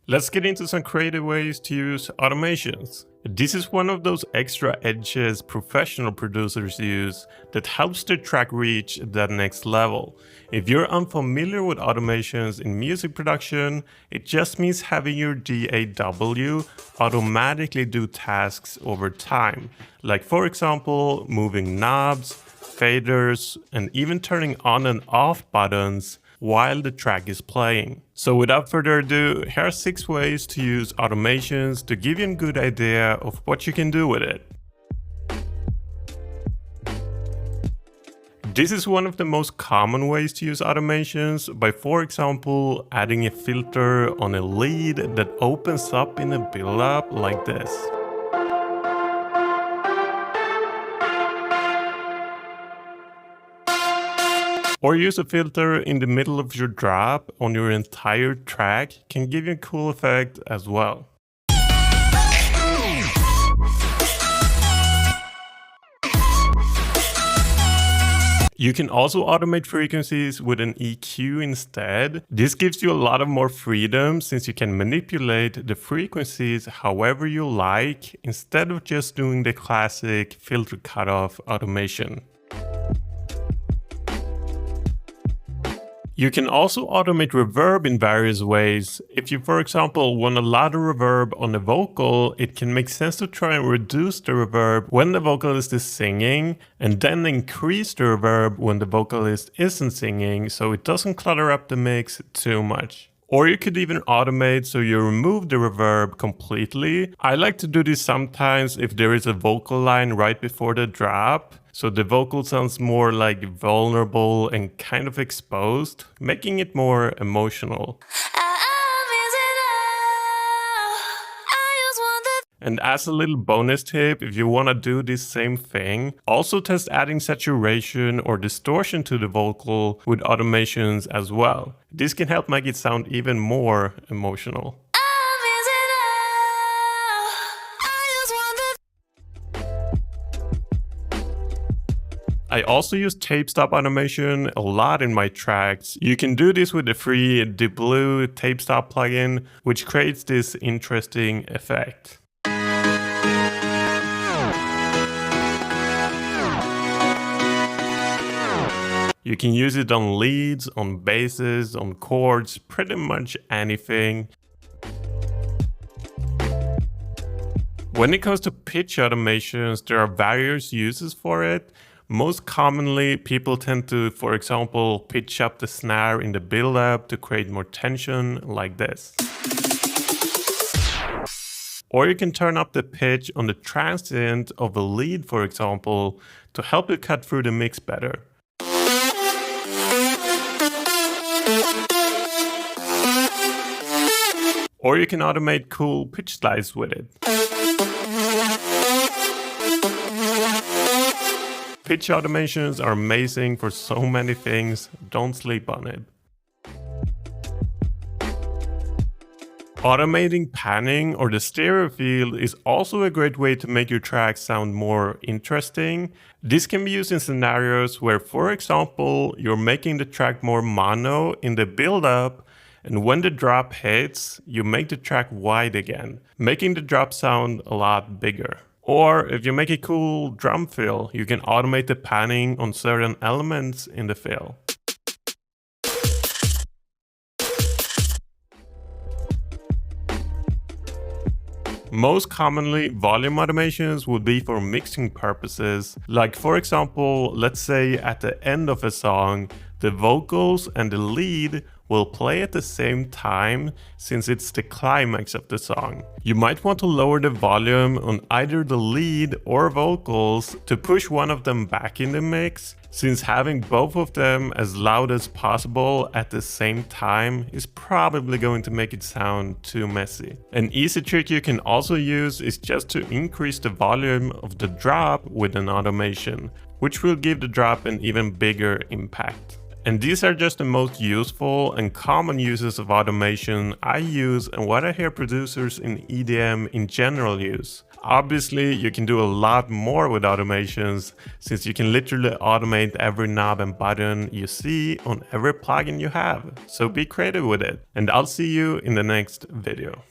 Let's get into some creative ways to use automations. This is one of those extra edges professional producers use that helps their track reach that next level. If you're unfamiliar with automations in music production, it just means having your DAW automatically do tasks over time. Like for example, moving knobs, faders, and even turning on and off buttons while the track is playing. So without further ado, here are 6 ways to use automations to give you a good idea of what you can do with it. This is one of the most common ways to use automations by, for example, adding a filter on a lead that opens up in a build-up like this. Or use a filter in the middle of your drop on your entire track, can give you a cool effect as well. You can also automate frequencies with an EQ instead. This gives you a lot of more freedom since you can manipulate the frequencies however you like instead of just doing the classic filter cutoff automation. You can also automate reverb in various ways. If you, for example, want a louder reverb on a vocal, it can make sense to try and reduce the reverb when the vocalist is singing, and then increase the reverb when the vocalist isn't singing, so it doesn't clutter up the mix too much. Or you could even automate so you remove the reverb completely. I like to do this sometimes if there is a vocal line right before the drop, so the vocal sounds more like vulnerable and kind of exposed, making it more emotional. And as a little bonus tip, if you want to do this same thing, also test adding saturation or distortion to the vocal with automations as well. This can help make it sound even more emotional. I also use tape stop automation a lot in my tracks. You can do this with the free Blue tape stop plugin, which creates this interesting effect. You can use it on leads, on basses, on chords, pretty much anything. When it comes to pitch automations, there are various uses for it. Most commonly, people tend to, for example, pitch up the snare in the build-up to create more tension, like this. Or you can turn up the pitch on the transient of a lead, for example, to help you cut through the mix better. Or you can automate cool pitch slides with it. Pitch automations are amazing for so many things, don't sleep on it. Automating panning or the stereo field is also a great way to make your track sound more interesting. This can be used in scenarios where, for example, you're making the track more mono in the build-up, and when the drop hits, you make the track wide again, making the drop sound a lot bigger. Or if you make a cool drum fill, you can automate the panning on certain elements in the fill. Most commonly, volume automations would be for mixing purposes. Like for example, let's say at the end of a song, the vocals and the lead will play at the same time since it's the climax of the song. You might want to lower the volume on either the lead or vocals to push one of them back in the mix, since having both of them as loud as possible at the same time is probably going to make it sound too messy. An easy trick you can also use is just to increase the volume of the drop with an automation, which will give the drop an even bigger impact. And these are just the most useful and common uses of automation I use and what I hear producers in EDM in general use. Obviously, you can do a lot more with automations since you can literally automate every knob and button you see on every plugin you have. So be creative with it, and I'll see you in the next video.